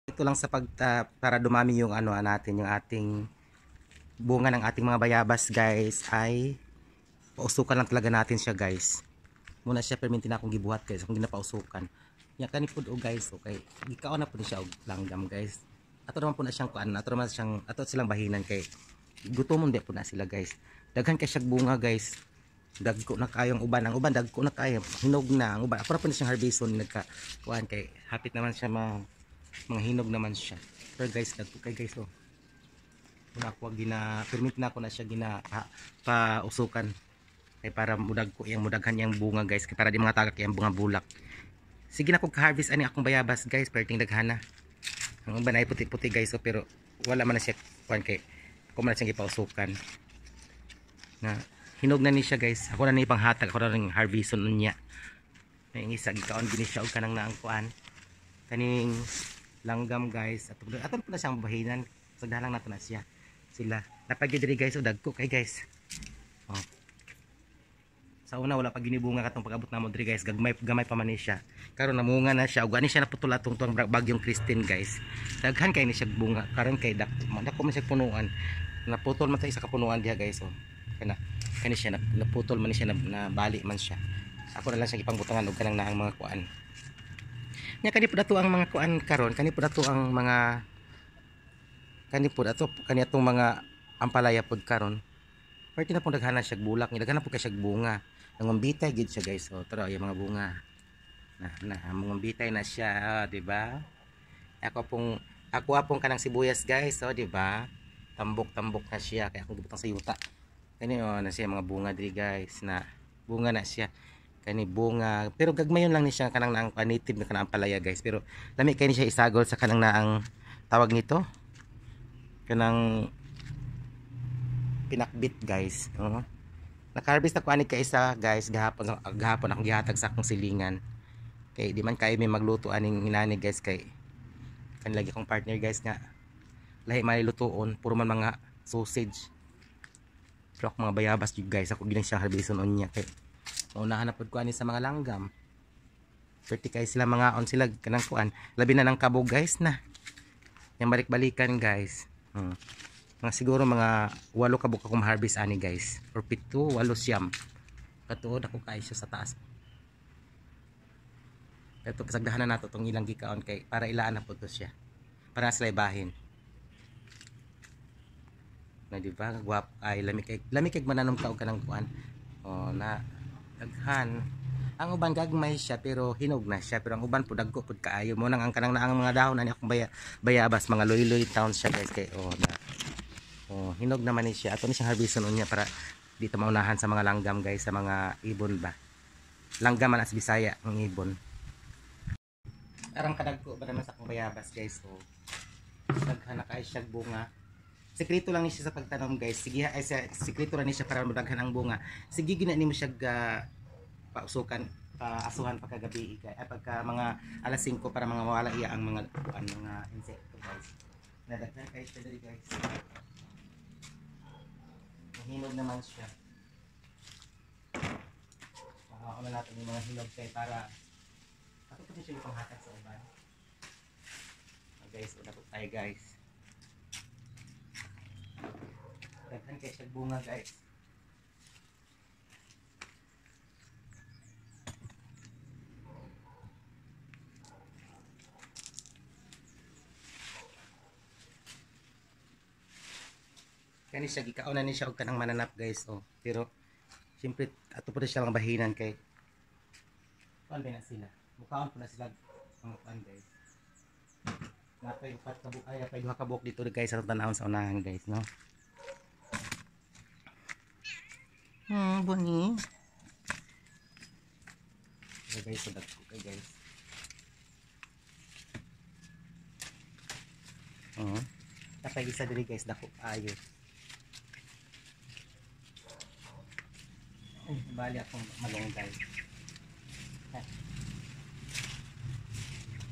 Ito lang sa para dumami yung ano natin, yung ating bunga ng ating mga bayabas guys, ay pausukan lang talaga natin siya guys. Muna siya perminti na akong gibuhat guys, akong ginapausukan. Nya kani pud o guys, okay. Gikaon na pud siya og langgam guys. Ato naman po na siyang kuan, ato silang bahinan kay gutomon di po na sila guys. Daghan kay siya bunga guys. Dagko na kayong uban, ang uban dagko na kayo, hinog na ang uban. Para po na siyang harveston nagka kuan kay hapit naman siya mga hinog naman siya. Pero guys, dagko kay guys oh. Una ko permit na ako na siya pausukan kay para mudag ko yang mudaghan yang bunga guys, kay para di mga tagak yang bunga bulak. Sige na ko ka-harvest ani akong bayabas guys, perting daghana. Ang uban ay puti-puti guys so, pero wala man na siya kuan kay ko man siyang ipausukan. Na hinog na ni siya guys. Ako na ni panghatag, ako na ring harveston niya. May isa gikaon gini siya og kanang naang kuan. Kaning langgam guys. Aton po na siyang bahinan. Sagdalang nato na siya. Sila. Napagyo diri guys o dagko kay guys. Oh. Sa una wala pa ginibunga katong pag-abot namo diri guys. Gamay pa man ni siya. Karon namunga na siya. Ug ani siya naputol atong tuang bagyong Christine guys. Daghan kay ni siya bunga. Karon kay dako man siya punuan. Naputol man sa isa ka punuan diha guys oh. Kani siya naputol man siya na bali man siya. Ako na lang siya ipangbutangan og kanang naang mga kuan. Nya kani pud ato ang mga kuan karon, kani pud ato ang mga kani atong mga ampalaya pud karon. Perti na pud daghana siya bulak, daghana pud kay siya bunga. Nangumbitay gid siya guys. Oh, tara ay mga bunga. Mangumbitay na siya, di ba? Ako apong kanang sibuyas guys, oh, di ba? Tambok-tambok na siya kaya akong gibutang sa yuta. Kani oh na siya mga bunga diri guys, na bunga na siya. Kani bunga, pero gagmayon lang ni siya kanang naang native na kanang palaya guys, pero lami kay ni siya isagol sa kanang naang tawag nito. Kanang pinakbit guys. Naka-harvest ako ani kay isa guys gahapon akong gihatag sa akong silingan. Kay di man kay may magluto aning inani guys kay kanilagi akong partner guys nga lahi man lutuon, puro man mga sausage. Pero ako mga bayabas yung guys, ako ginang siyang harveston on niya kay maunahan na pud ko ani sa mga langgam. Perti kay sila mga on sila kanang kuan, labi na ng kabog guys na. Yang balik-balikan guys. Mga siguro mga 8 kabog akong harvest ani guys, or 7, 8 siyam. Katuod ako kay siya sa taas. Ito pasagdahan na nato tong ilang gikaon kay para ilaan na pud to siya. Para sila ibahin. Na di ba gwap ay lamig kay mananom ka og kanang kuan oh na daghan ang uban gagmay siya pero hinog na siya, pero ang uban pud dagko pud kaayo mo nang ang kanang naang mga dahon ani akong bayabas mga loy-loy towns siya guys kay hinog naman ni siya. Ato ni siyang harveston niya para dito maunahan sa mga langgam guys, sa mga ibon ba, langgam man as Bisaya ang ibon. Arang kadagko ba naman sa akong bayabas guys, so daghan na kay siya bunga. Sekreto lang ni siya sa pagtanom guys. Sige ay sekreto lang ni siya para madaghan ang bunga. Sige gina nimo siya pausukan, asuhan pagkagabi ay pagka mga alas 5 para mga mawala iya ang mga insekto guys. Nadaghan kay siya diri guys. Hinog naman siya. Ano natin yung mga hinog kay para ato po siya ipanghatag sa uban. Guys, una po tayo guys. Daghan kay siya bunga guys. Kani siya gikaon na ni siya og kanang mananap guys oh. Pero siyempre ato po siya lang bahinan kay kuan ba na sila. Mukaon po na sila mga kuan guys. Napay upat kabuk ay apay duha kabuk dito guys sa tanawon sa unahan guys no. Buni. Okay guys, so that's okay guys. Tapay isa diri guys, dako ayo. Ay, bali akong malunggay.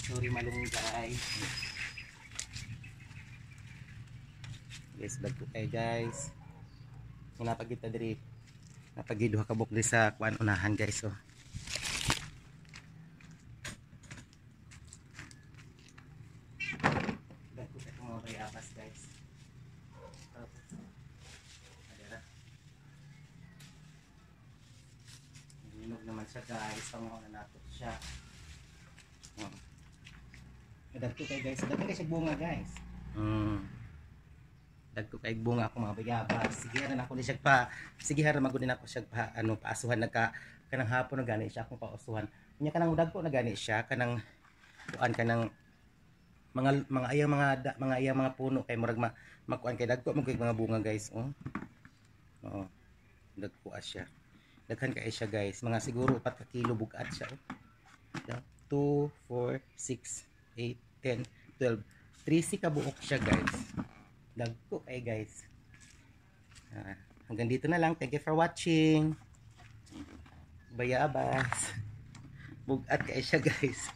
Sorry malunggay. Guys, dagko kay guys. Napagita diri. Napagiduha kabuk diri sa kuan unahan guys so. bayabas guys. Adera. Hinog naman siya guys. Panguha na nato siya. Oh. Dagko kay guys. Dagko kay siya bunga guys. Dagko kay bunga ako mga bayabas. Sige ra na ako ni siya pa. Sige ra magud na ako siya pa ano paasuhan nagka kanang hapon na gani siya akong paasuhan. Nya kanang dagko na gani siya kanang kuan kanang mga ayang mga puno kay murag makuan kay dagko magkay mga bunga guys. Oh. Oo. Dagko siya. Daghan kay siya guys. Mga siguro 4 ka kilo bugat siya. Oh. 2, 4, 6, 8, 10, 12. 13 ka buok siya guys. Dagko kay guys. Hanggang dito na lang. Thank you for watching. Bayabas. Bugat kay siya guys.